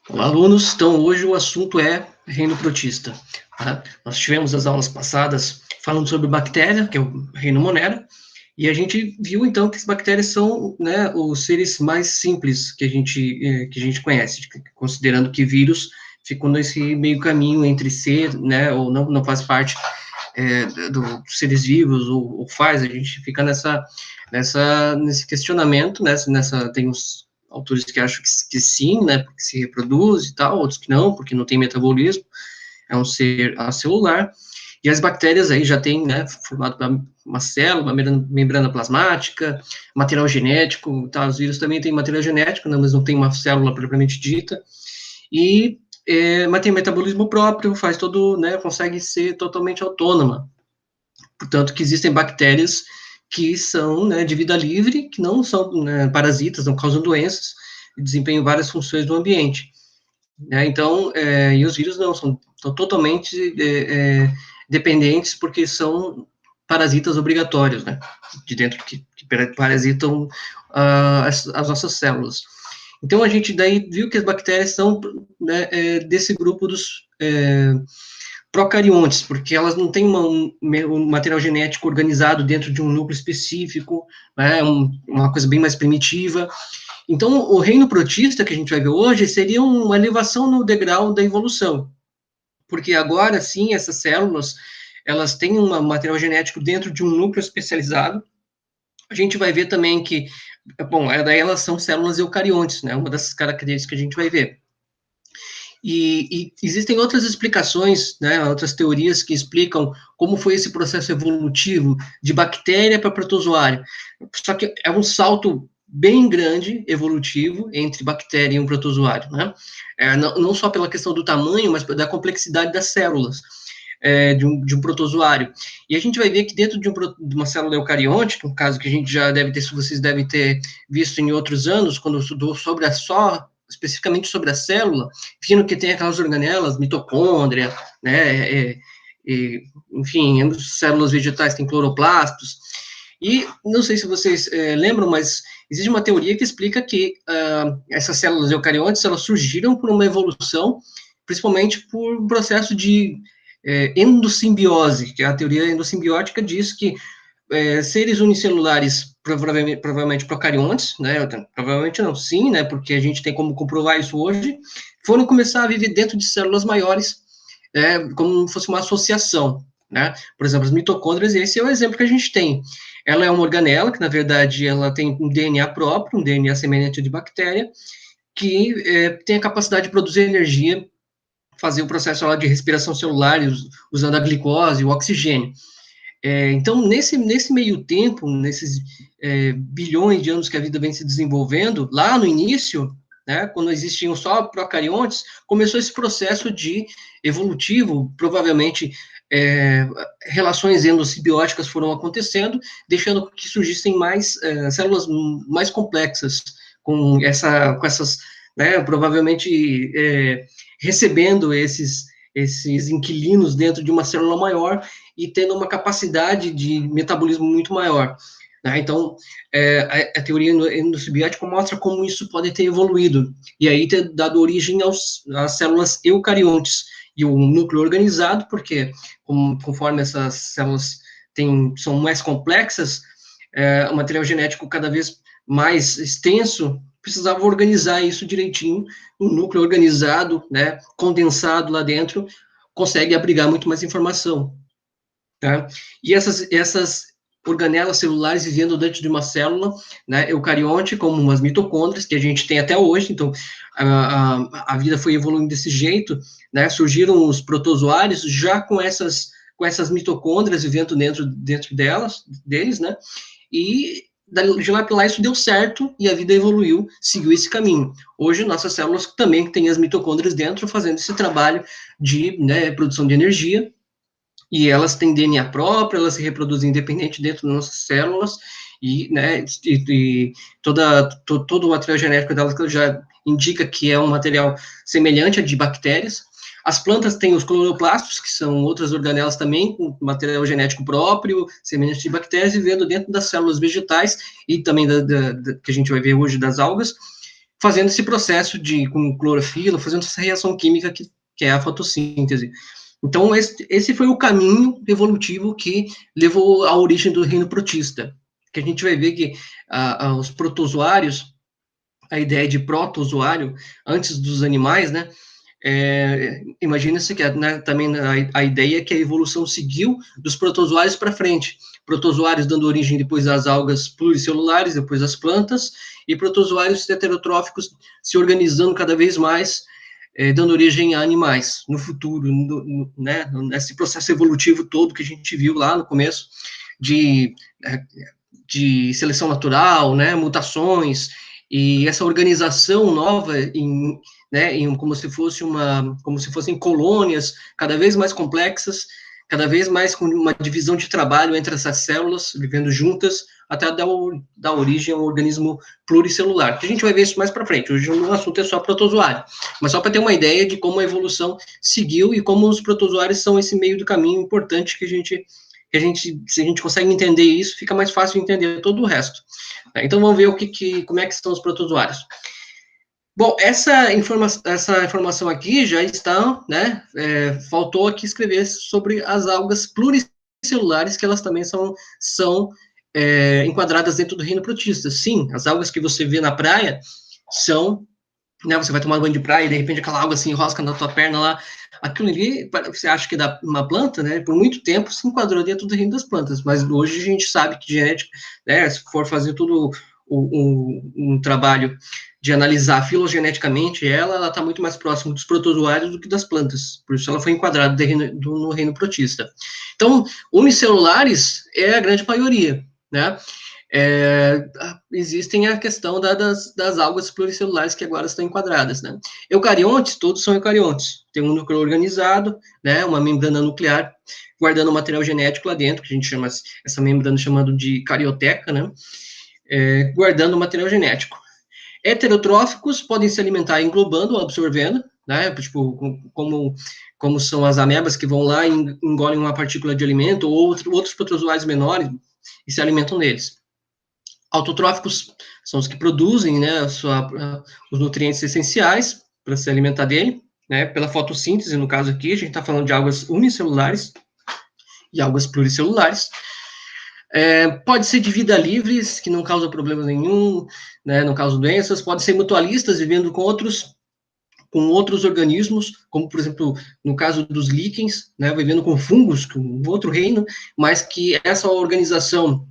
Olá, alunos. Então, hoje o assunto é reino protista. Tá? Nós tivemos as aulas passadas falando sobre bactéria, que é o reino Monera, e a gente viu, então, que as bactérias são, né, os seres mais simples que a gente conhece, considerando que vírus ficam nesse meio caminho entre ser, né, ou não faz parte dos seres vivos, ou faz, a gente fica nesse questionamento, tem os autores que acham que sim, né, porque se reproduz e tal, outros que não, porque não tem metabolismo, é um ser acelular, e as bactérias aí já têm, né, formado uma célula, uma membrana plasmática, material genético, tá, os vírus também têm material genético, né, mas não tem uma célula propriamente dita, e mas tem metabolismo próprio, faz todo, né, consegue ser totalmente autônoma. Portanto, que existem bactérias que são, né, de vida livre, que não são, né, parasitas, não causam doenças, e desempenham várias funções no ambiente. Né? Então, e os vírus não, são totalmente dependentes, porque são parasitas obrigatórios, né, de dentro, que parasitam as nossas células. Então, a gente daí viu que as bactérias são, né, desse grupo dos procariontes, porque elas não têm um material genético organizado dentro de um núcleo específico, né, uma coisa bem mais primitiva. Então, o reino protista que a gente vai ver hoje seria uma elevação no degrau da evolução, porque agora sim essas células elas têm um material genético dentro de um núcleo especializado. A gente vai ver também que, bom, daí elas são células eucariontes, né? Uma dessas características que a gente vai ver. E existem outras explicações, né, outras teorias que explicam como foi esse processo evolutivo de bactéria para protozoário. Só que é um salto bem grande, evolutivo, entre bactéria e um protozoário, né? Não só pela questão do tamanho, mas da complexidade das células. De um protozoário. E a gente vai ver que dentro de uma célula eucarionte, um caso que a gente já deve ter, vocês devem ter visto em outros anos, quando estudou especificamente sobre a célula, vindo que tem aquelas organelas, mitocôndria, né, enfim, células vegetais têm cloroplastos, e não sei se vocês lembram, mas existe uma teoria que explica que essas células eucariontes, elas surgiram por uma evolução, principalmente por um processo de endossimbiose, que a teoria endossimbiótica diz que seres unicelulares, provavelmente procariontes, né, provavelmente não, sim, né, porque a gente tem como comprovar isso hoje, foram começar a viver dentro de células maiores, como se fosse uma associação, né, por exemplo, as mitocôndrias, esse é o exemplo que a gente tem. Ela é uma organela, que na verdade ela tem um DNA próprio, um DNA semelhante de bactéria, que tem a capacidade de produzir energia, fazer o processo lá de respiração celular, usando a glicose, o oxigênio. Então, nesse meio tempo, nesses bilhões de anos que a vida vem se desenvolvendo, lá no início, né, quando existiam só procariontes, começou esse processo de evolutivo, provavelmente relações endossimbióticas foram acontecendo, deixando que surgissem mais células mais complexas, com essas, né, provavelmente recebendo esses inquilinos dentro de uma célula maior e tendo uma capacidade de metabolismo muito maior. Né? Então, a teoria endossimbiótica mostra como isso pode ter evoluído, e aí ter dado origem às células eucariontes, e o núcleo organizado, porque conforme essas células são mais complexas, o material genético cada vez mais extenso, precisava organizar isso direitinho, um núcleo organizado, né, condensado lá dentro, consegue abrigar muito mais informação. Tá? E essas organelas celulares vivendo dentro de uma célula, né, eucarionte, como as mitocôndrias, que a gente tem até hoje, então a vida foi evoluindo desse jeito, né, surgiram os protozoários já com essas mitocôndrias vivendo dentro deles, né, e de lá para lá isso deu certo e a vida evoluiu, seguiu esse caminho. Hoje nossas células também têm as mitocôndrias dentro, fazendo esse trabalho de, né, produção de energia, e elas têm DNA próprio, elas se reproduzem independente dentro das nossas células, e, né, todo o material genético delas já indica que é um material semelhante a de bactérias. As plantas têm os cloroplastos, que são outras organelas também, com material genético próprio, semelhante de bactérias, vivendo dentro das células vegetais, e também que a gente vai ver hoje das algas, fazendo esse processo com clorofila, fazendo essa reação química que é a fotossíntese. Então, esse foi o caminho evolutivo que levou à origem do reino protista, que a gente vai ver que os protozoários, a ideia de protozoário, antes dos animais, né, imagina-se que né, também a ideia é que a evolução seguiu dos protozoários para frente, protozoários dando origem depois às algas pluricelulares, depois às plantas, e protozoários heterotróficos se organizando cada vez mais, dando origem a animais no futuro, né, nesse processo evolutivo todo que a gente viu lá no começo, de seleção natural, né, mutações, e essa organização nova né, como se fossem colônias cada vez mais complexas, cada vez mais com uma divisão de trabalho entre essas células, vivendo juntas, até dar origem a um organismo pluricelular, que a gente vai ver isso mais para frente. Hoje o assunto é só protozoário, mas só para ter uma ideia de como a evolução seguiu e como os protozoários são esse meio do caminho importante que se a gente consegue entender isso, fica mais fácil entender todo o resto. Então, vamos ver como é que estão os protozoários. Bom, essa informação aqui já está, né, faltou aqui escrever sobre as algas pluricelulares, que elas também são enquadradas dentro do reino protista. Sim, as algas que você vê na praia são, né, você vai tomar banho de praia e de repente aquela alga se enrosca na tua perna lá, aquilo ali, você acha que é uma planta, né, por muito tempo se enquadrou dentro do reino das plantas, mas hoje a gente sabe que genética, né, se for fazer todo um trabalho de analisar filogeneticamente ela está muito mais próxima dos protozoários do que das plantas, por isso ela foi enquadrada no reino protista. Então, unicelulares é a grande maioria, né, existem a questão das algas pluricelulares que agora estão enquadradas, né. Eucariontes, todos são eucariontes, tem um núcleo organizado, né, uma membrana nuclear, guardando o material genético lá dentro, que a gente chama essa membrana chamada de carioteca, né, guardando o material genético. Heterotróficos podem se alimentar englobando ou absorvendo, né, tipo, como são as amebas que vão lá e engolem uma partícula de alimento, ou outros protozoários menores e se alimentam deles. Autotróficos são os que produzem, né, os nutrientes essenciais para se alimentar dele, né, pela fotossíntese, no caso aqui, a gente está falando de algas unicelulares e algas pluricelulares. Pode ser de vida livre, que não causa problema nenhum, né, não causa doenças, pode ser mutualistas, vivendo com outros organismos, como, por exemplo, no caso dos líquens, né, vivendo com fungos, com outro reino, mas que essa organização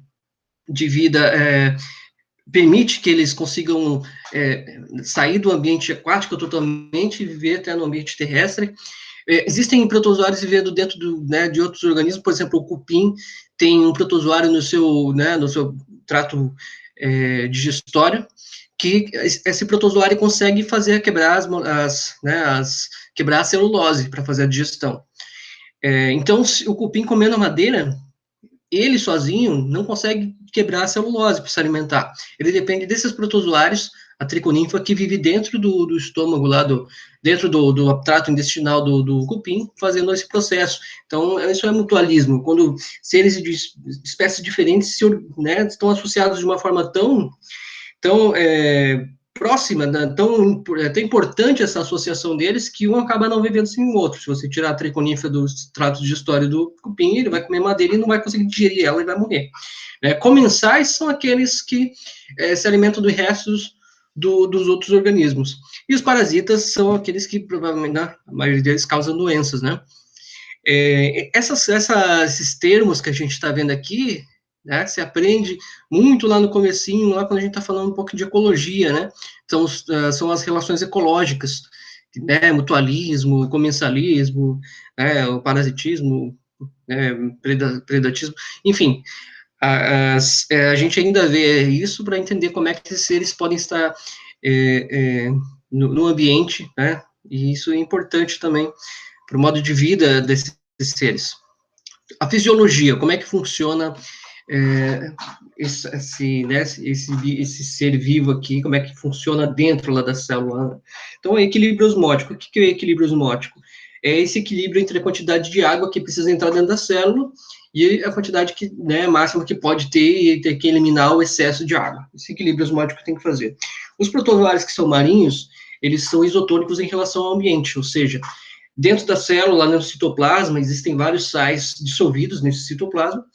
de vida permite que eles consigam sair do ambiente aquático totalmente e viver até no ambiente terrestre. Existem protozoários vivendo dentro de outros organismos, por exemplo, o cupim tem um protozoário no seu trato digestório, que esse protozoário consegue quebrar quebrar a celulose para fazer a digestão. Então, o cupim comendo a madeira, ele sozinho não consegue quebrar a celulose para se alimentar. Ele depende desses protozoários, a triconinfa, que vive dentro do estômago, dentro do trato intestinal do cupim, fazendo esse processo. Então, isso é mutualismo, quando seres de espécies diferentes estão associados de uma forma tão próxima, né, tão importante essa associação deles, que um acaba não vivendo sem o outro. Se você tirar a triconífera do trato digestório do cupim, ele vai comer madeira e não vai conseguir digerir ela e vai morrer. Comensais são aqueles que se alimentam dos restos dos outros organismos. E os parasitas são aqueles que, provavelmente, né, a maioria deles causam doenças, né? Esses termos que a gente está vendo aqui, né, se aprende muito lá no comecinho, lá quando a gente está falando um pouco de ecologia, né? Então, são as relações ecológicas, né, mutualismo, comensalismo, o parasitismo, predatismo, enfim, a gente ainda vê isso para entender como é que esses seres podem estar no ambiente, né, e isso é importante também para o modo de vida desses seres. A fisiologia, como é que funciona esse ser vivo aqui, como é que funciona dentro lá da célula. Então, equilíbrio osmótico. O que é equilíbrio osmótico? É esse equilíbrio entre a quantidade de água que precisa entrar dentro da célula e a quantidade máxima que pode ter e ter que eliminar o excesso de água. Esse equilíbrio osmótico tem que fazer. Os protozoários que são marinhos, eles são isotônicos em relação ao ambiente, ou seja, dentro da célula, no citoplasma, existem vários sais dissolvidos nesse citoplasma.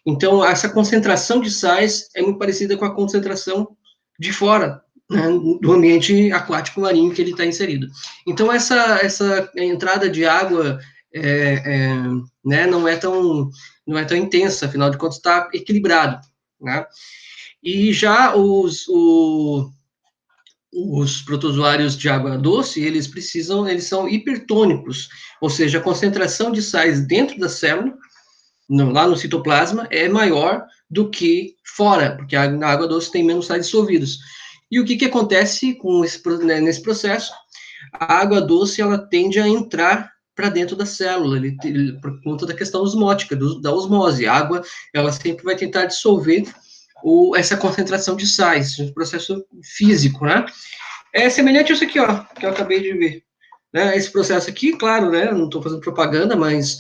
Então, essa concentração de sais é muito parecida com a concentração de fora, né, do ambiente aquático marinho que ele está inserido. Então, essa entrada de água né, não é tão intensa, afinal de contas, está equilibrado. Né? E já os protozoários de água doce, eles são hipertônicos, ou seja, a concentração de sais dentro da célula, lá no citoplasma, é maior do que fora, porque na água doce tem menos sais dissolvidos. E o que acontece nesse processo? A água doce, ela tende a entrar para dentro da célula, por conta da questão osmótica, da osmose. A água, ela sempre vai tentar dissolver essa concentração de sais, um processo físico, né? É semelhante a isso aqui, ó, que eu acabei de ver. Né? Esse processo aqui, claro, né? Não estou fazendo propaganda, mas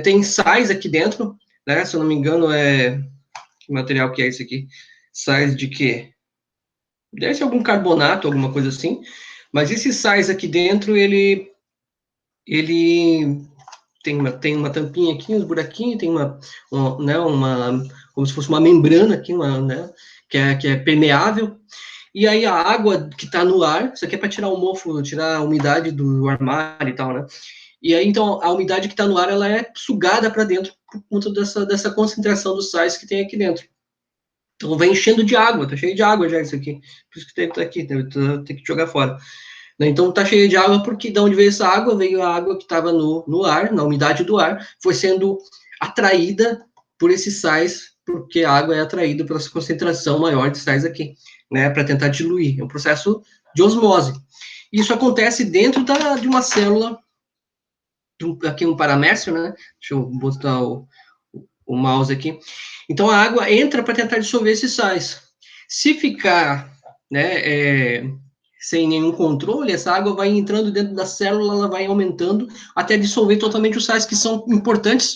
tem sais aqui dentro, né? Se eu não me engano, que material que é esse aqui? Sais de quê? Deve ser algum carbonato, alguma coisa assim. Mas esses sais aqui dentro, ele tem uma tampinha aqui, uns buraquinhos, tem né, como se fosse uma membrana aqui, né, que é permeável. E aí a água que está no ar, isso aqui é para tirar o mofo, tirar a umidade do armário e tal, né? E aí, então, a umidade que está no ar, ela é sugada para dentro por conta dessa concentração dos sais que tem aqui dentro. Então, vai enchendo de água, tá cheio de água já isso aqui. Por isso que deve estar aqui, deve ter que jogar fora. Então, tá cheio de água porque de onde veio essa água? Veio a água que estava no ar, na umidade do ar, foi sendo atraída por esses sais, porque a água é atraída pela concentração maior de sais aqui, né, para tentar diluir. É um processo de osmose. Isso acontece dentro de uma célula, aqui um paramécio, né? Deixa eu botar o mouse aqui. Então, a água entra para tentar dissolver esses sais. Se ficar, né, sem nenhum controle, essa água vai entrando dentro da célula, ela vai aumentando até dissolver totalmente os sais que são importantes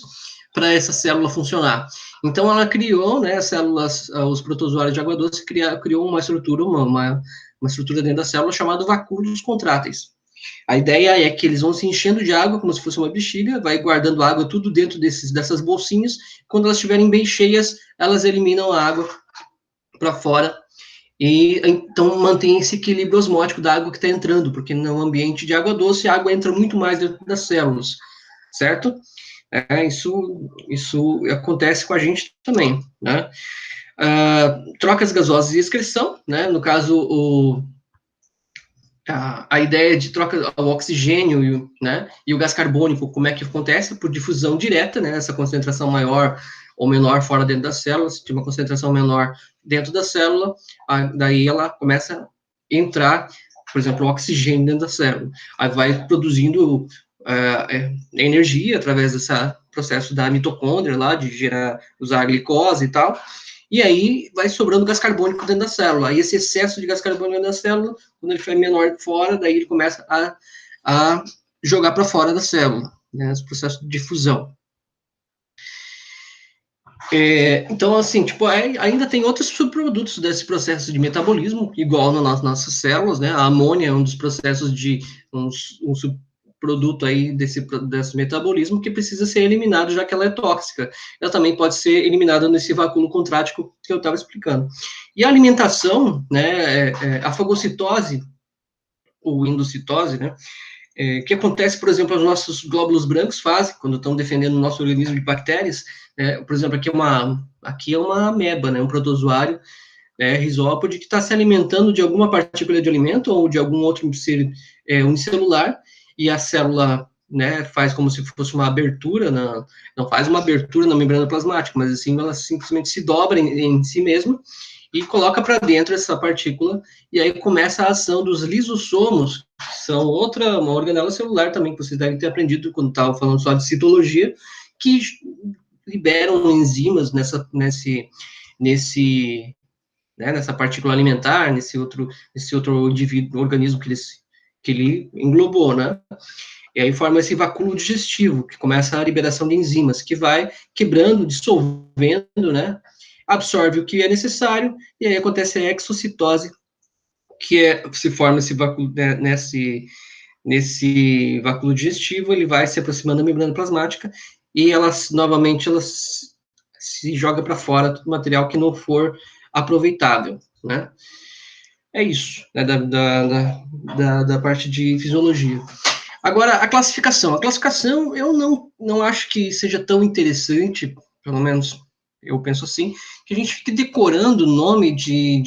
para essa célula funcionar. Então, ela criou, né, as células, os protozoários de água doce, criou uma estrutura, uma estrutura dentro da célula chamada vacúolos contráteis. A ideia é que eles vão se enchendo de água, como se fosse uma bexiga, vai guardando água tudo dentro dessas bolsinhas. Quando elas estiverem bem cheias, elas eliminam a água para fora e então mantém esse equilíbrio osmótico da água que está entrando, porque no ambiente de água doce, a água entra muito mais dentro das células, certo? Isso acontece com a gente também, né? Trocas gasosas e excreção, né? No caso, a ideia de troca o oxigênio, né, e o gás carbônico, como é que acontece? Por difusão direta, né, essa concentração maior ou menor fora dentro da célula, se tem uma concentração menor dentro da célula, daí ela começa a entrar, por exemplo, o oxigênio dentro da célula, aí vai produzindo energia através desse processo da mitocôndria lá, de usar a glicose e tal, e aí vai sobrando gás carbônico dentro da célula. Aí esse excesso de gás carbônico dentro da célula, quando ele for menor fora, daí ele começa a jogar para fora da célula, né, esse processo de difusão. Então, assim, tipo, ainda tem outros subprodutos desse processo de metabolismo, igual nas nossas células, né? A amônia é um dos processos de um subproduto aí desse metabolismo que precisa ser eliminado, já que ela é tóxica. Ela também pode ser eliminada nesse vacúolo contrático que eu estava explicando. E a alimentação, né? A fagocitose, ou endocitose, né? Que acontece, por exemplo, os nossos glóbulos brancos fazem, quando estão defendendo o nosso organismo de bactérias. Por exemplo, aqui é uma ameba, né, um protozoário risópode que está se alimentando de alguma partícula de alimento ou de algum outro ser unicelular, e a célula, né, faz como se fosse uma abertura, não faz uma abertura na membrana plasmática, mas assim, ela simplesmente se dobra em si mesma e coloca para dentro essa partícula, e aí começa a ação dos lisossomos, que são uma organela celular também, que vocês devem ter aprendido quando estavam falando só de citologia, que liberam enzimas nessa partícula alimentar, nesse outro organismo que ele englobou, né? E aí forma esse vacúolo digestivo, que começa a liberação de enzimas, que vai quebrando, dissolvendo, né? Absorve o que é necessário, e aí acontece a exocitose, se forma esse vácuo, né, nesse vácuo digestivo, ele vai se aproximando da membrana plasmática e novamente, se joga para fora todo material que não for aproveitável, né? É isso, né, da parte de fisiologia. Agora, a classificação. A classificação, eu não acho que seja tão interessante, pelo menos eu penso assim, que a gente fique decorando o nome de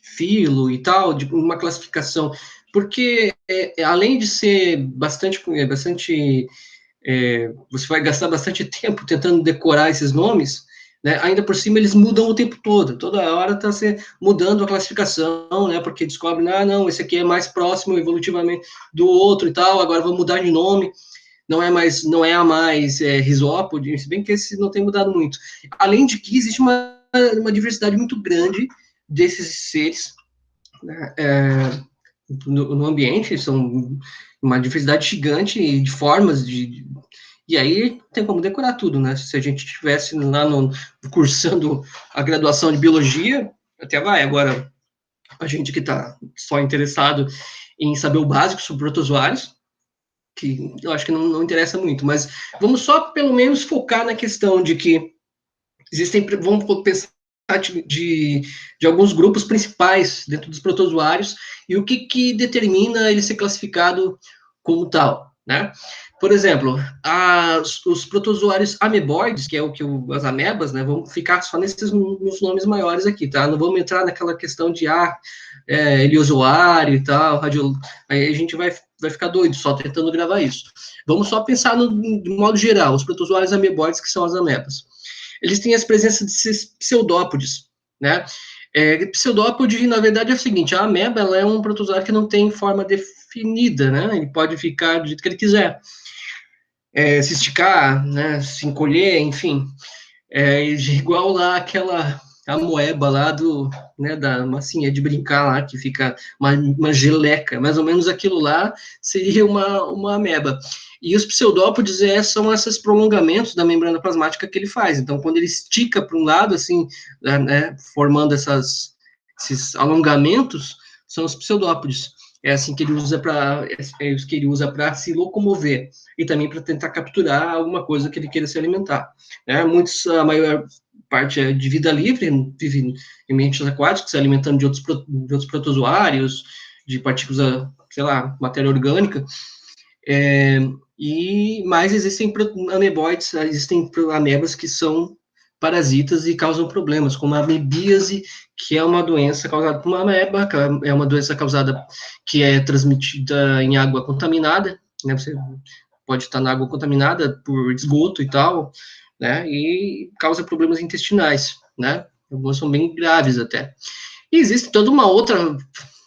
filo e tal, de uma classificação, porque além de ser você vai gastar bastante tempo tentando decorar esses nomes, né? Ainda por cima eles mudam o tempo todo, toda hora está se mudando a classificação, né? Porque descobrem, não, esse aqui é mais próximo evolutivamente do outro e tal, agora vou mudar de nome, não é a mais risópode, se bem que esse não tem mudado muito. Além de que existe uma diversidade muito grande desses seres, né, no ambiente, são uma diversidade gigante de formas e aí tem como decorar tudo, né? Se a gente estivesse lá cursando a graduação de biologia, até vai. Agora, a gente que está só interessado em saber o básico sobre protozoários, que eu acho que não interessa muito, mas vamos só pelo menos focar na questão de que vamos pensar de alguns grupos principais dentro dos protozoários e o que determina ele ser classificado como tal, né? Por exemplo, os protozoários ameboides, que é o que as amebas, né? Vamos ficar só nos nomes maiores aqui, tá? Não vamos entrar naquela questão de heliozoário e tal, aí a gente vai ficar doido só tentando gravar isso. Vamos só pensar de modo geral, os protozoários ameboides, que são as amebas. Eles têm as presenças de pseudópodes, né? Pseudópode, na verdade, é o seguinte, a ameba, ela é um protozoário que não tem forma definida, né? Ele pode ficar do jeito que ele quiser. Se esticar, né? Se encolher, enfim. Igual lá aquela amoeba lá da massinha de brincar lá, que fica uma geleca, mais ou menos aquilo lá seria uma ameba. E os pseudópodes são esses prolongamentos da membrana plasmática que ele faz. Então, quando ele estica para um lado, assim, né, formando esses alongamentos, são os pseudópodes. É assim que ele usa para se locomover e também para tentar capturar alguma coisa que ele queira se alimentar. Né? A maior parte é de vida livre, vive em ambientes aquáticos, se alimentando de outros protozoários, de partículas, sei lá, matéria orgânica. Mas existem ameboides, existem amebas que são parasitas e causam problemas, como a amebíase, que é uma doença causada por uma ameba, é uma doença causada que é transmitida em água contaminada, né? Você pode estar na água contaminada por esgoto e tal, né? E causa problemas intestinais, né? Algumas são bem graves até. E existe toda uma outra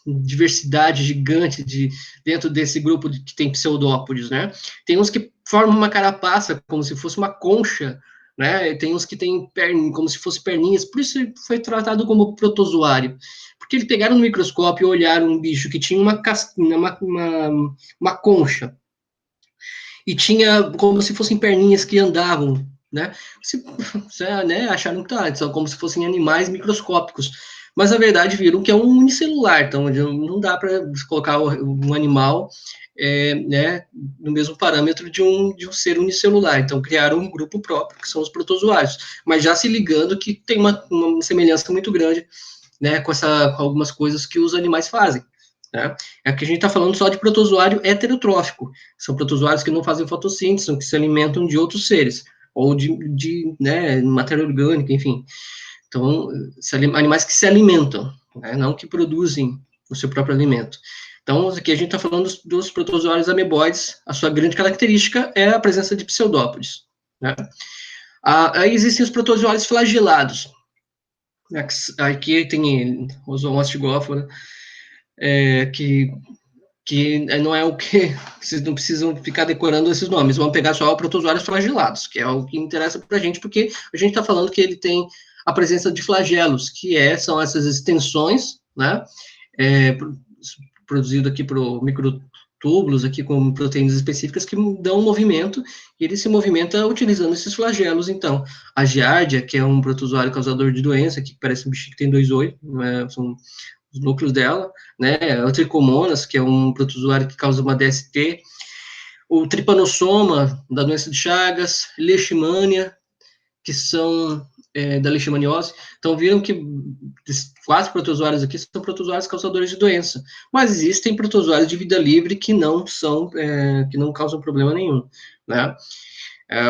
diversidade gigante dentro desse grupo que tem pseudópodes, né? Tem uns que formam uma carapaça como se fosse uma concha, né? Tem uns que têm como se fossem perninhas, por isso foi tratado como protozoário. Porque eles pegaram no microscópio e olharam um bicho que tinha uma concha e tinha como se fossem perninhas que andavam, né? Né, acharam que são como se fossem animais microscópicos, mas na verdade viram que é um unicelular, então não dá para colocar um animal né, no mesmo parâmetro de um ser unicelular, então criaram um grupo próprio, que são os protozoários, mas já se ligando que tem uma semelhança muito grande, né, com algumas coisas que os animais fazem. Né? É que a gente está falando só de protozoário heterotrófico, são protozoários que não fazem fotossíntese, que se alimentam de outros seres, ou de né, matéria orgânica, enfim. Então, animais que se alimentam, né, não que produzem o seu próprio alimento. Então, aqui a gente está falando dos protozoários ameboides, a sua grande característica é a presença de pseudópodes. Né? Aí existem os protozoários flagelados. Aqui tem o zoomostigófora, que não é o que vocês não precisam ficar decorando esses nomes, vamos pegar só protozoários flagelados, que é o que interessa para a gente, porque a gente está falando que ele tem a presença de flagelos, que são essas extensões, né, produzido aqui túbulos aqui com proteínas específicas que dão movimento, e ele se movimenta utilizando esses flagelos, então. A giardia, que é um protozoário causador de doença, que parece um bichinho que tem 2 olhos, né, são os núcleos dela, né, o tricomonas, que é um protozoário que causa uma DST, o tripanossoma, da doença de Chagas, leishmania, que são da leishmaniose. Então, viram que esses 4 protozoários aqui são protozoários causadores de doença, mas existem protozoários de vida livre que não são, que não causam problema nenhum, né?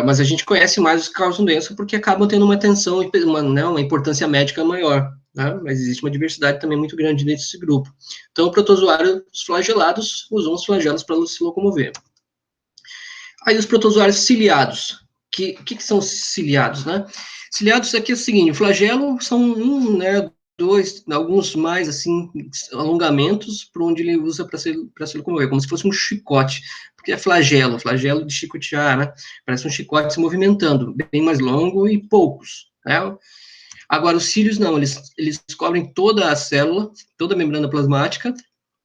Mas a gente conhece mais os que causam doença porque acabam tendo uma atenção, uma importância médica maior, né? Mas existe uma diversidade também muito grande desse grupo. Então, protozoários flagelados usam os flagelos para se locomover. Aí os protozoários ciliados. Que são ciliados, né? Ciliados aqui é o seguinte, o flagelo são né, 2, alguns mais, assim, alongamentos por onde ele usa para se locomover, como se fosse um chicote, porque é flagelo de chicotear, né? Parece um chicote se movimentando, bem mais longo e poucos, né? Agora, os cílios não, eles cobrem toda a célula, toda a membrana plasmática,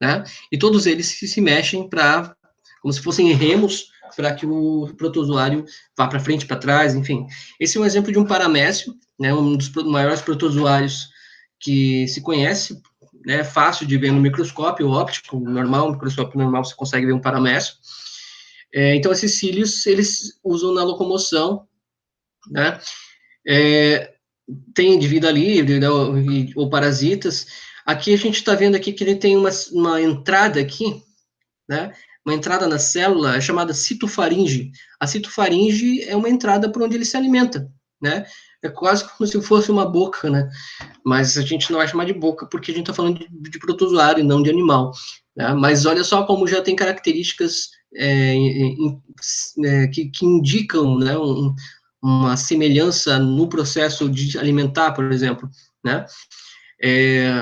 né? E todos eles se mexem como se fossem remos, para que o protozoário vá para frente, para trás, enfim. Esse é um exemplo de um paramécio, né, um dos maiores protozoários que se conhece, né, fácil de ver no microscópio óptico normal, no microscópio normal você consegue ver um paramécio. Então, esses cílios, eles usam na locomoção, né, tem de vida livre, né, ou parasitas. Aqui a gente está vendo aqui que ele tem uma entrada aqui, né, uma entrada na célula chamada citofaringe. A citofaringe é uma entrada por onde ele se alimenta, né? É quase como se fosse uma boca, né? Mas a gente não vai chamar de boca porque a gente está falando de protozoário e não de animal, né? Mas olha só como já tem características que indicam, né, uma semelhança no processo de alimentar, por exemplo, né?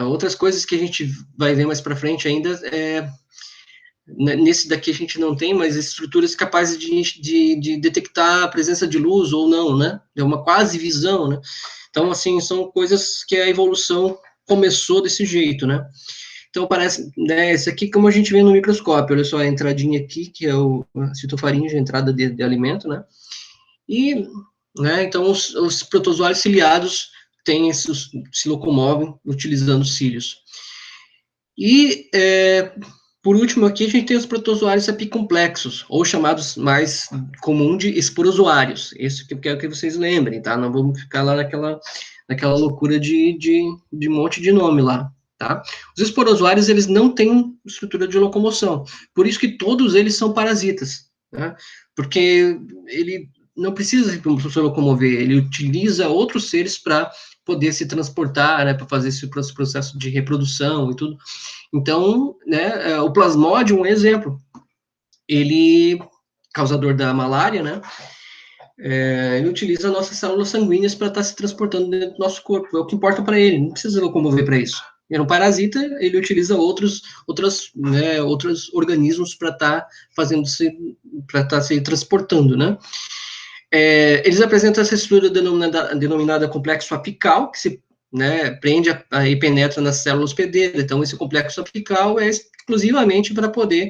Outras coisas que a gente vai ver mais para frente ainda nesse daqui a gente não tem, mas estruturas capazes de detectar a presença de luz ou não, né? É uma quase visão, né? Então, assim, são coisas que a evolução começou desse jeito, né? Então, parece, né, esse aqui, como a gente vê no microscópio, olha só a entradinha aqui, que é a citofaringe, a entrada de alimento, né? E, né, então, os protozoários ciliados se locomovem utilizando cílios. E, por último, aqui a gente tem os protozoários apicomplexos, ou chamados mais comum de esporozoários. Isso que eu quero que vocês lembrem, tá? Não vamos ficar lá naquela loucura de monte de nome lá, tá? Os esporozoários, eles não têm estrutura de locomoção, por isso que todos eles são parasitas, né? Porque ele não precisa se locomover, ele utiliza outros seres para poder se transportar, né, para fazer esse processo de reprodução e tudo. Então, né, o plasmódio, um exemplo, ele, causador da malária, né, ele utiliza nossas células sanguíneas para estar se transportando dentro do nosso corpo, é o que importa para ele, não precisa locomover para isso. Ele é um parasita, ele utiliza outros organismos para estar se transportando, né. Eles apresentam essa estrutura denominada complexo apical, que se, né, prende e penetra nas células hospedeiras. Então, esse complexo apical é exclusivamente para poder,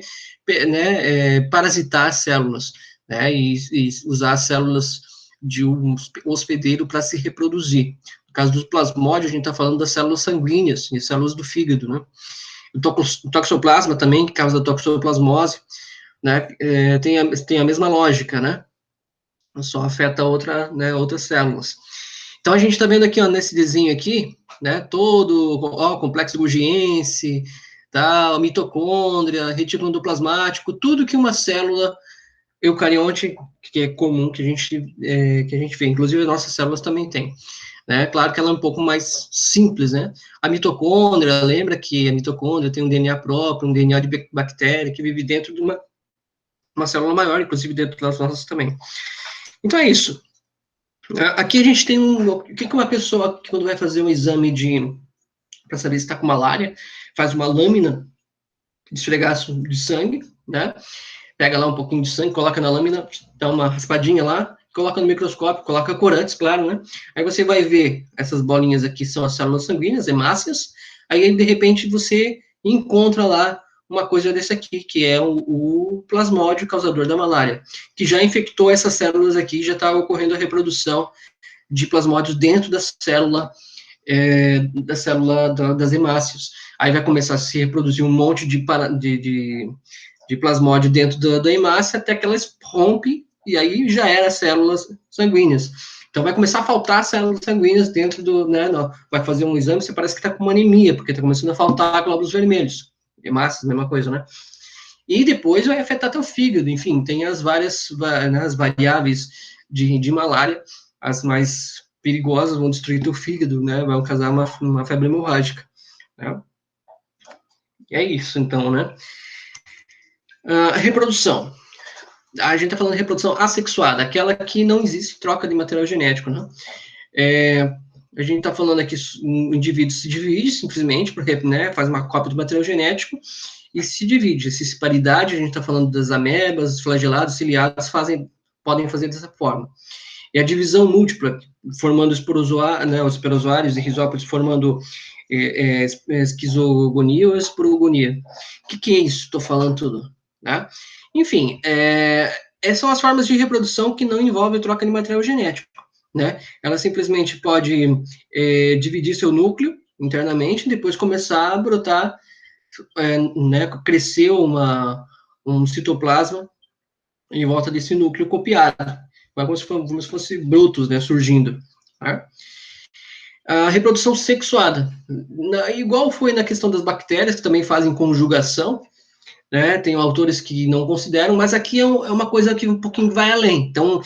né, parasitar as células, né, e usar as células de um hospedeiro para se reproduzir. No caso dos plasmódios, a gente está falando das células sanguíneas e células do fígado, né. O toxoplasma também, que causa toxoplasmose, né, tem a mesma lógica, né, só afeta outras células. Então, a gente está vendo aqui, ó, nesse desenho aqui, né, todo, ó, complexo golgiense, tá, mitocôndria, retículo endoplasmático, tudo que uma célula eucarionte, que é comum, que a gente vê, inclusive as nossas células também têm. Né? Claro que ela é um pouco mais simples, né? A mitocôndria, lembra que a mitocôndria tem um DNA próprio, um DNA de bactéria, que vive dentro de uma célula maior, inclusive dentro das nossas também. Então é isso. Aqui a gente tem o que uma pessoa, quando vai fazer um exame para saber se está com malária, faz uma lâmina de esfregaço de sangue, né? Pega lá um pouquinho de sangue, coloca na lâmina, dá uma raspadinha lá, coloca no microscópio, coloca corantes, claro, né? Aí você vai ver, essas bolinhas aqui são as células sanguíneas, hemácias, aí de repente você encontra lá uma coisa desse aqui, que é o plasmódio causador da malária, que já infectou essas células aqui, já está ocorrendo a reprodução de plasmódios dentro das hemácias. Aí vai começar a se reproduzir um monte de plasmódio dentro da hemácia, até que elas rompem, e aí já era células sanguíneas. Então vai começar a faltar células sanguíneas dentro vai fazer um exame, você parece que está com uma anemia, porque está começando a faltar glóbulos vermelhos. Hemácias, mesma coisa, né? E depois vai afetar até o fígado, enfim, tem as as variáveis de malária, as mais perigosas vão destruir teu fígado, né? Vai causar uma febre hemorrágica, né? E é isso, então, né? Reprodução. A gente está falando de reprodução assexuada, aquela que não existe troca de material genético, né? A gente está falando aqui, o indivíduo se divide simplesmente, porque né, faz uma cópia do material genético e se divide. Se paridade, a gente está falando das amebas, flagelados, ciliados, podem fazer dessa forma. E a divisão múltipla, formando os esporozoários e rizópodes, formando esquizogonia ou esporogonia. O que é isso? Estou falando tudo. Né? Enfim, essas são as formas de reprodução que não envolvem troca de material genético. Né? Ela simplesmente pode dividir seu núcleo internamente, depois começar a brotar, né, crescer um citoplasma em volta desse núcleo copiado, como se fosse brotos, né, surgindo. Tá? A reprodução sexuada, igual foi na questão das bactérias, que também fazem conjugação, né? Tem autores que não consideram, mas aqui é uma coisa que um pouquinho vai além. Então,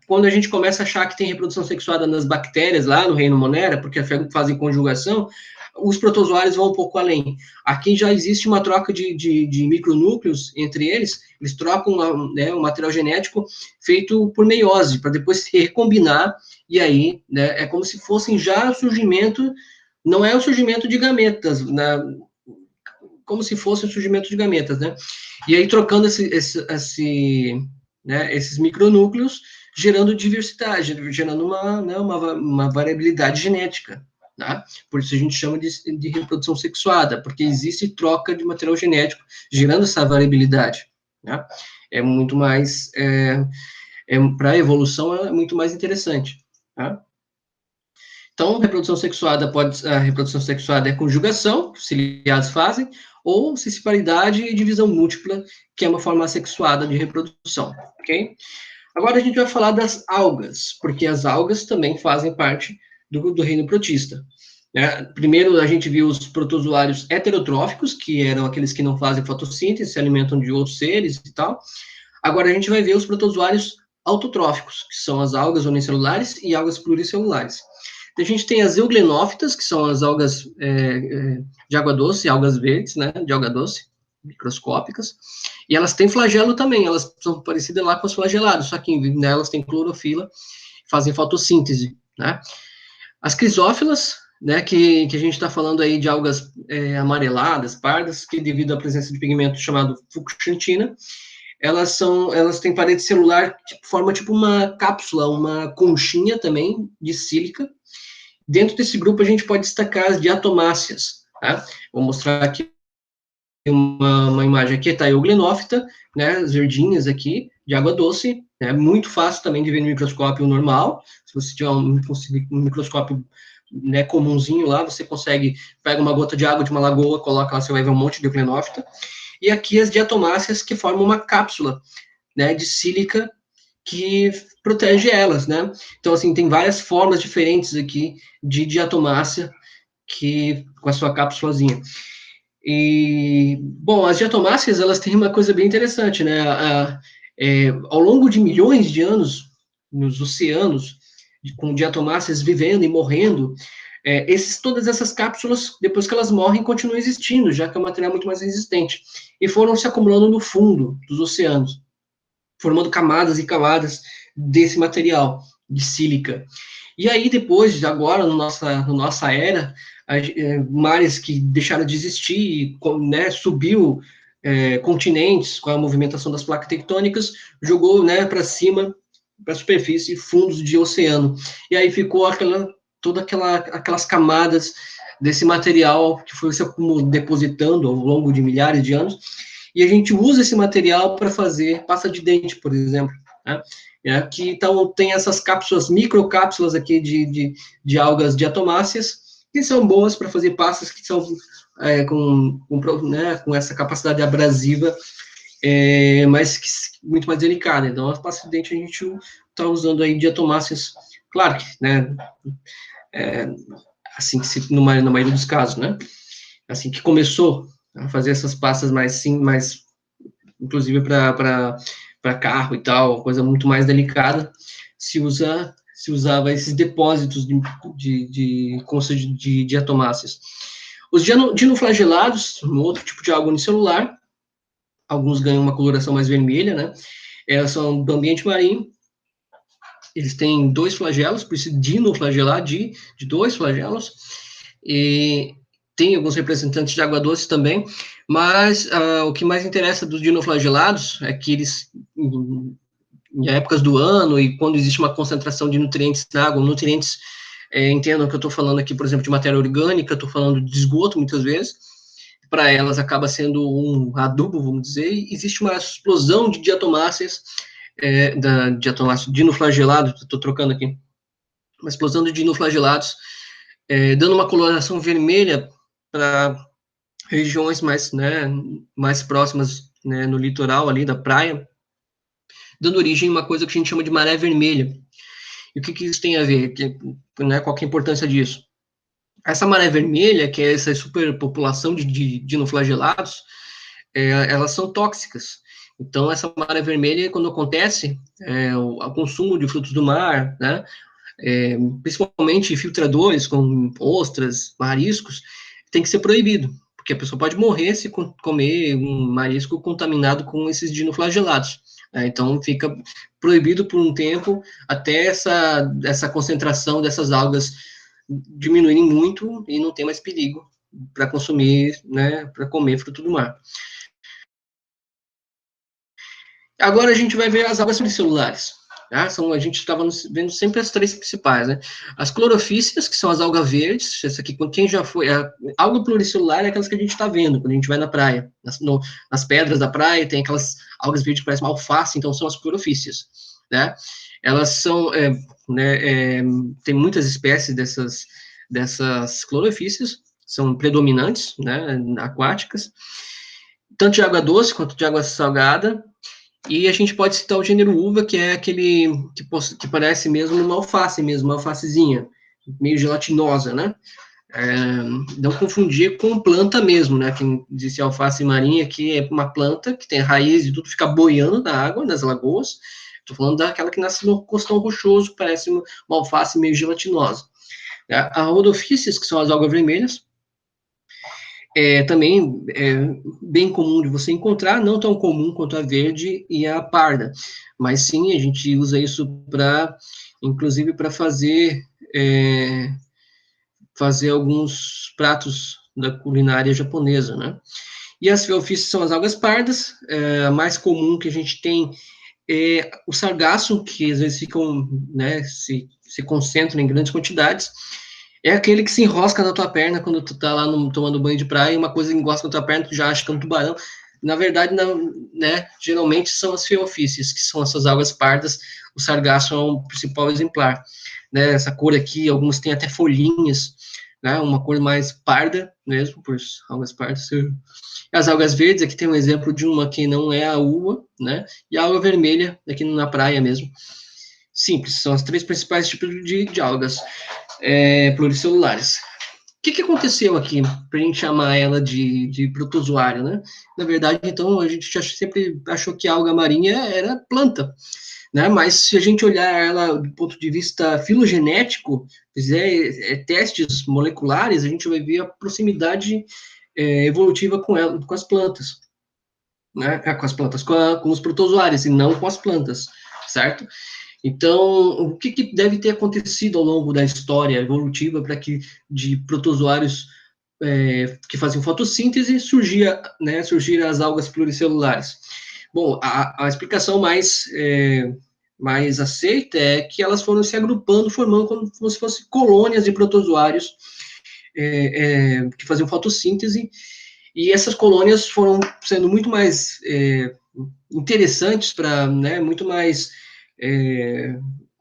quando a gente começa a achar que tem reprodução sexuada nas bactérias, lá no reino Monera, porque fazem conjugação, os protozoários vão um pouco além. Aqui já existe uma troca de micronúcleos entre eles trocam né, um material genético feito por meiose, para depois se recombinar, e aí né, é como se fossem já o surgimento, não é o surgimento de gametas, né, como se fosse o surgimento de gametas, né? E aí trocando esses micronúcleos, gerando diversidade, gerando uma variabilidade genética. Tá? Por isso a gente chama de reprodução sexuada, porque existe troca de material genético, gerando essa variabilidade. Tá? É muito mais, para a evolução, é muito mais interessante. Tá? Então, a reprodução sexuada é conjugação, que os ciliados fazem, ou cisparidade e divisão múltipla, que é uma forma assexuada de reprodução, ok? Agora a gente vai falar das algas, porque as algas também fazem parte do reino protista. Né? Primeiro, a gente viu os protozoários heterotróficos, que eram aqueles que não fazem fotossíntese, se alimentam de outros seres e tal. Agora a gente vai ver os protozoários autotróficos, que são as algas unicelulares e algas pluricelulares. A gente tem as euglenófitas, que são as algas de água doce, algas verdes, né, de água doce, microscópicas, e elas têm flagelo também, elas são parecidas lá com os flagelados, só que nelas tem clorofila, fazem fotossíntese, né. As crisófilas, né, que a gente está falando aí de algas amareladas, pardas, que devido à presença de pigmento chamado fucsantina, elas têm parede celular, forma tipo uma cápsula, uma conchinha também, de sílica. Dentro desse grupo, a gente pode destacar as diatomáceas. Tá? Vou mostrar aqui uma imagem aqui, tá a euglenófita, né, as verdinhas aqui, de água doce, é muito fácil também de ver no microscópio normal, se você tiver um microscópio né, comumzinho lá, você pega uma gota de água de uma lagoa, coloca lá, você vai ver um monte de euglenófita, e aqui as diatomáceas, que formam uma cápsula, né, de sílica, que protege elas, né? Então, assim, tem várias formas diferentes aqui de diatomácea, com a sua cápsulazinha. E, bom, as diatomáceas, elas têm uma coisa bem interessante, né? Ao longo de milhões de anos, nos oceanos, com diatomáceas vivendo e morrendo, todas essas cápsulas, depois que elas morrem, continuam existindo, já que é um material muito mais resistente, e foram se acumulando no fundo dos oceanos, formando camadas e camadas desse material, de sílica. E aí, depois, agora, na nossa era, mares que deixaram de existir, né, subiu continentes com a movimentação das placas tectônicas, jogou né, para cima, para a superfície, fundos de oceano. E aí ficou aquelas camadas desse material que foi se depositando ao longo de milhares de anos, e a gente usa esse material para fazer pasta de dente, por exemplo, né? Que então tem essas cápsulas, microcápsulas aqui de algas diatomáceas, que são boas para fazer pastas que são com essa capacidade abrasiva, mas muito mais delicada. Então, a pasta de dente a gente está usando aí diatomáceas, claro que, né, assim que se, na maioria dos casos, né, assim que começou a fazer essas pastas mais inclusive para carro e tal, coisa muito mais delicada, se usava esses depósitos de diatomáceas. Os dinoflagelados, um outro tipo de alga unicelular, alguns ganham uma coloração mais vermelha, né? Elas são do ambiente marinho, eles têm 2 flagelos, por isso dinoflagelar, de 2 flagelos, e tem alguns representantes de água doce também, mas o que mais interessa dos dinoflagelados é que eles, em épocas do ano e quando existe uma concentração de nutrientes na água, nutrientes, entendam que eu estou falando aqui, por exemplo, de matéria orgânica, estou falando de esgoto, muitas vezes, para elas acaba sendo um adubo, vamos dizer, e existe uma explosão de diatomáceas, diatomáceos dinoflagelados, estou trocando aqui, uma explosão de dinoflagelados, dando uma coloração vermelha para regiões mais próximas, né, no litoral ali da praia, dando origem a uma coisa que a gente chama de maré vermelha. E o que isso tem a ver? Qual que é a importância disso? Essa maré vermelha, que é essa superpopulação de dinoflagelados, elas são tóxicas. Então, essa maré vermelha, quando acontece, o consumo de frutos do mar, né, principalmente filtradores, como ostras, mariscos, tem que ser proibido, porque a pessoa pode morrer se comer um marisco contaminado com esses dinoflagelados. Então, fica proibido por um tempo, até essa concentração dessas algas diminuírem muito e não ter mais perigo para consumir, né, para comer fruto do mar. Agora a gente vai ver as algas unicelulares. Tá? A gente estava vendo sempre as 3 principais, né? As clorofícias, que são as algas verdes, essa aqui, quem já foi, a alga pluricelular é aquelas que a gente está vendo quando a gente vai na praia, nas pedras da praia, tem aquelas algas verdes que parecem uma alface, então são as clorofícias, né? Elas são, tem muitas espécies dessas clorofícias, são predominantes, né, aquáticas, tanto de água doce quanto de água salgada. E a gente pode citar o gênero uva, que é aquele que parece mesmo uma alface mesmo, uma alfacezinha, meio gelatinosa, né? Não confundir com planta mesmo, né? Quem disse alface marinha, que é uma planta que tem raiz e tudo, fica boiando na água, nas lagoas. Estou falando daquela que nasce no costão rochoso, que parece uma alface meio gelatinosa. A rodophyces, que são as algas vermelhas, também é bem comum de você encontrar, não tão comum quanto a verde e a parda, mas sim, a gente usa isso inclusive para fazer alguns pratos da culinária japonesa, né? E as feofícies são as algas pardas, a mais comum que a gente tem é o sargaço, que às vezes ficam, né, se concentram em grandes quantidades. É aquele que se enrosca na tua perna quando tu tá lá tomando banho de praia e uma coisa enrosca na tua perna, tu já acha que é um tubarão. Na verdade, não, né, geralmente são as feofícies, que são essas algas pardas. O sargaço é o principal exemplar. Né, essa cor aqui, alguns têm até folhinhas, né, uma cor mais parda mesmo, por algas pardas. As algas verdes, aqui tem um exemplo de uma que não é a uva, né, e a alga vermelha, aqui na praia mesmo. Simples, são as 3 principais tipos de algas pluricelulares. O que aconteceu aqui para a gente chamar ela de protozoário, né? Na verdade, então, a gente sempre achou que a alga marinha era planta, né? Mas se a gente olhar ela do ponto de vista filogenético, fizer testes moleculares, a gente vai ver a proximidade evolutiva com ela, com as plantas, né? Com os protozoários, e não com as plantas, certo? Então, o que deve ter acontecido ao longo da história evolutiva para que de protozoários que faziam fotossíntese surgiram as algas pluricelulares? Bom, a explicação mais aceita é que elas foram se agrupando, formando como se fossem colônias de protozoários que faziam fotossíntese, e essas colônias foram sendo muito mais interessantes para, né, muito mais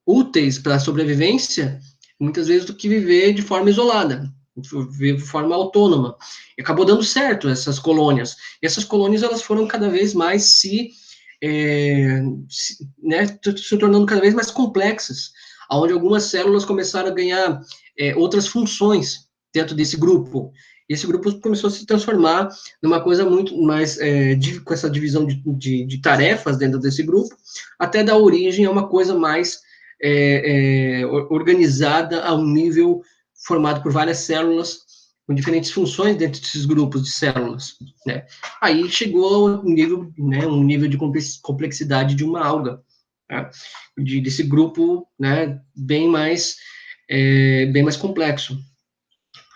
úteis para a sobrevivência, muitas vezes, do que viver de forma isolada, viver de forma autônoma. E acabou dando certo essas colônias. E essas colônias, elas foram cada vez mais né, se tornando cada vez mais complexas, onde algumas células começaram a ganhar outras funções dentro desse grupo. E esse grupo começou a se transformar numa coisa muito mais, com essa divisão de tarefas dentro desse grupo, até dar origem a uma coisa mais organizada a um nível formado por várias células com diferentes funções dentro desses grupos de células, né? Aí chegou um nível, né, um nível de complexidade de uma alga, tá? Desse grupo, né, bem mais complexo.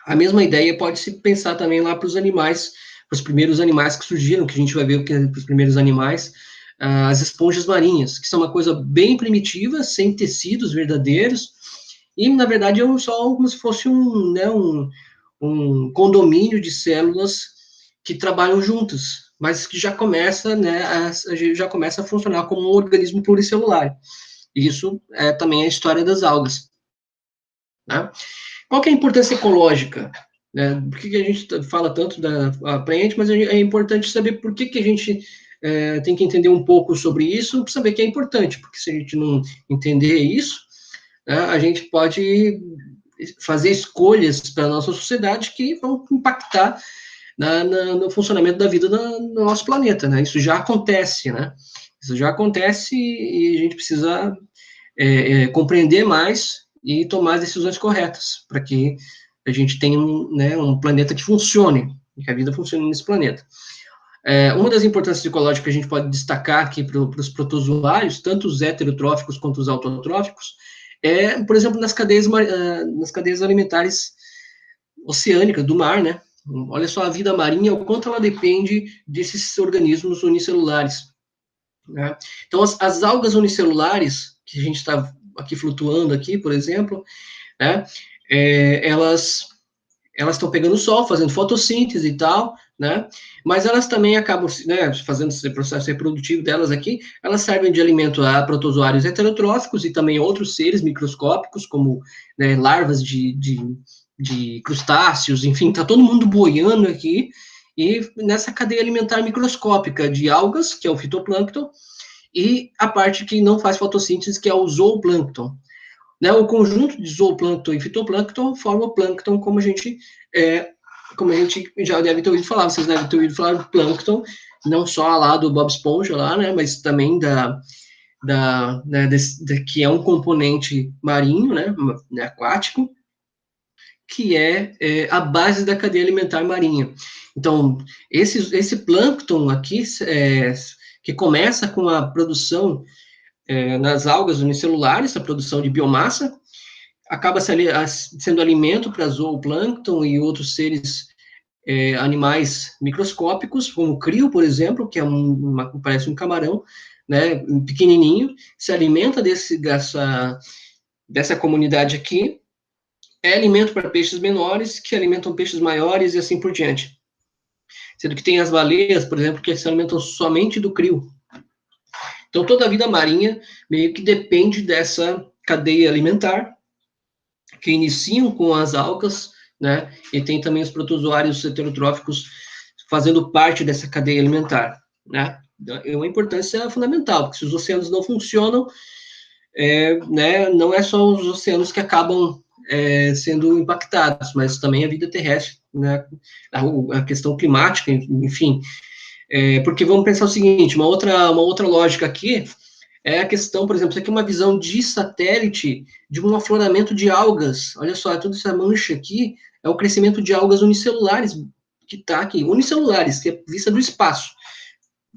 A mesma ideia pode se pensar também lá para os animais, para os primeiros animais que surgiram, que a gente vai ver que os primeiros animais, as esponjas marinhas, que são uma coisa bem primitiva, sem tecidos verdadeiros, e na verdade é só como se fosse um condomínio de células que trabalham juntas, mas que já começa, né, já começa a funcionar como um organismo pluricelular. Isso é também a história das algas, né? Qual que é a importância ecológica? Né? Por que a gente fala tanto da praente, mas é importante saber por que a gente tem que entender um pouco sobre isso, para saber que é importante, porque se a gente não entender isso, né, a gente pode fazer escolhas para a nossa sociedade que vão impactar no funcionamento da vida no nosso planeta, né? Isso já acontece, né? Isso já acontece e a gente precisa compreender mais e tomar as decisões corretas, para que a gente tenha um planeta que funcione, que a vida funcione nesse planeta. Uma das importâncias ecológicas que a gente pode destacar aqui para os protozoários, tanto os heterotróficos quanto os autotróficos, por exemplo, nas cadeias alimentares oceânicas do mar, né? Olha só a vida marinha, o quanto ela depende desses organismos unicelulares, né? Então, as algas unicelulares, que a gente está aqui flutuando aqui, por exemplo, né? Elas estão pegando sol, fazendo fotossíntese e tal, né? Mas elas também acabam, né, fazendo esse processo reprodutivo delas aqui, elas servem de alimento a protozoários heterotróficos e também outros seres microscópicos, como, né, larvas de crustáceos, enfim, tá todo mundo boiando aqui, e nessa cadeia alimentar microscópica de algas, que é o fitoplâncton, e a parte que não faz fotossíntese, que é o zooplâncton. Né, o conjunto de zooplâncton e fitoplâncton forma o plâncton, como a gente já deve ter ouvido falar. Vocês devem ter ouvido falar do plâncton, não só lá do Bob Esponja lá, né, mas também que é um componente marinho, né, aquático, que é a base da cadeia alimentar marinha. Então, esse plâncton aqui, que começa com a produção nas algas unicelulares, a produção de biomassa, acaba sendo alimento para zooplâncton e outros seres animais microscópicos, como o crio, por exemplo, que parece um camarão, né, pequenininho, se alimenta dessa comunidade aqui, é alimento para peixes menores, que alimentam peixes maiores e assim por diante. Sendo que tem as baleias, por exemplo, que se alimentam somente do crio. Então, toda a vida marinha meio que depende dessa cadeia alimentar, que iniciam com as algas, né? E tem também os protozoários heterotróficos fazendo parte dessa cadeia alimentar, né? É uma importância fundamental, porque se os oceanos não funcionam, né, não é só os oceanos que acabam sendo impactados, mas também a vida terrestre, né? A questão climática, enfim. Porque vamos pensar o seguinte, uma outra lógica aqui é a questão, por exemplo, isso aqui é uma visão de satélite de um afloramento de algas. Olha só, toda essa mancha aqui é o crescimento de algas unicelulares que está aqui, unicelulares, que é vista do espaço.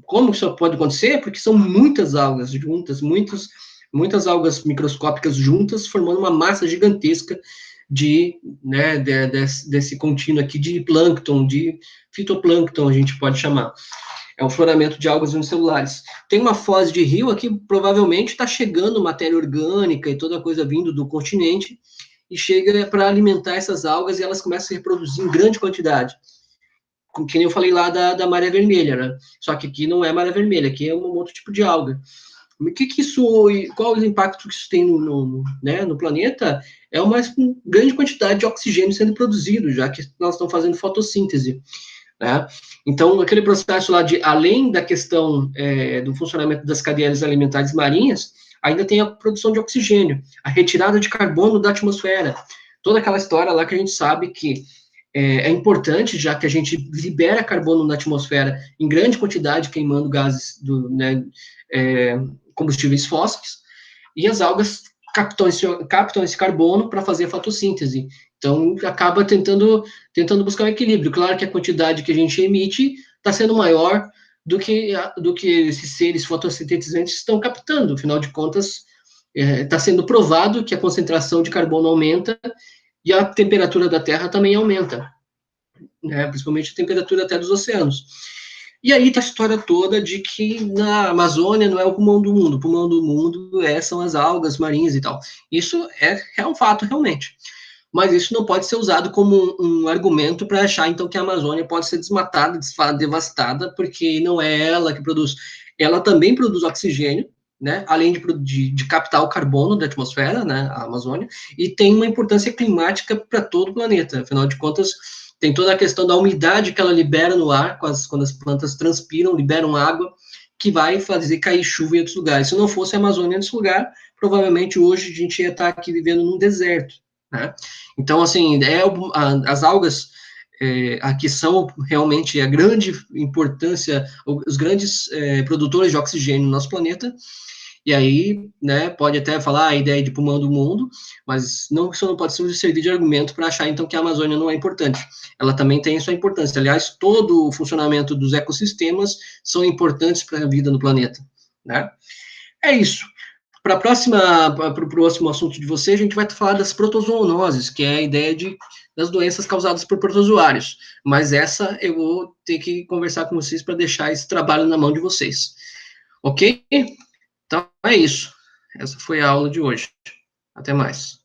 Como isso pode acontecer? Porque são muitas algas juntas, muitas algas microscópicas juntas, formando uma massa gigantesca desse contínuo aqui de plâncton, de fitoplâncton, a gente pode chamar. É o floramento de algas unicelulares. Tem uma foz de rio aqui, provavelmente está chegando matéria orgânica e toda coisa vindo do continente, e chega para alimentar essas algas e elas começam a se reproduzir em grande quantidade. Que nem eu falei lá da maré vermelha, né? Só que aqui não é maré vermelha, aqui é um outro tipo de alga. Qual o impacto que isso tem né, no planeta? É uma grande quantidade de oxigênio sendo produzido, já que nós estamos fazendo fotossíntese. Né? Então, aquele processo lá além da questão do funcionamento das cadeias alimentares marinhas, ainda tem a produção de oxigênio, a retirada de carbono da atmosfera, toda aquela história lá que a gente sabe que é importante, já que a gente libera carbono na atmosfera em grande quantidade, queimando gases né, combustíveis fósseis, e as algas captam esse carbono para fazer a fotossíntese. Então, acaba tentando buscar um equilíbrio. Claro que a quantidade que a gente emite está sendo maior do que esses seres fotossintetizantes estão captando. Afinal de contas, está sendo provado que a concentração de carbono aumenta e a temperatura da Terra também aumenta, né? Principalmente a temperatura até dos oceanos. E aí tá a história toda de que na Amazônia não é o pulmão do mundo são as algas marinhas e tal. Isso é um fato, realmente. Mas isso não pode ser usado como um argumento para achar, então, que a Amazônia pode ser desmatada, devastada, porque não é ela que produz. Ela também produz oxigênio, né, além de captar o carbono da atmosfera, né, a Amazônia, e tem uma importância climática para todo o planeta. Afinal de contas, tem toda a questão da umidade que ela libera no ar, quando as plantas transpiram, liberam água, que vai fazer cair chuva em outros lugares. Se não fosse a Amazônia nesse lugar, provavelmente hoje a gente ia estar aqui vivendo num deserto, né? Então, assim, as algas aqui são realmente a grande importância, os grandes produtores de oxigênio no nosso planeta. E aí, né, pode até falar a ideia de pulmão do mundo, mas isso não pode servir de argumento para achar, então, que a Amazônia não é importante. Ela também tem sua importância. Aliás, todo o funcionamento dos ecossistemas são importantes para a vida no planeta, né? É isso. Para o próximo assunto de vocês, a gente vai falar das protozoonoses, que é a ideia das doenças causadas por protozoários. Mas essa eu vou ter que conversar com vocês para deixar esse trabalho na mão de vocês. Ok? Então é isso. Essa foi a aula de hoje. Até mais.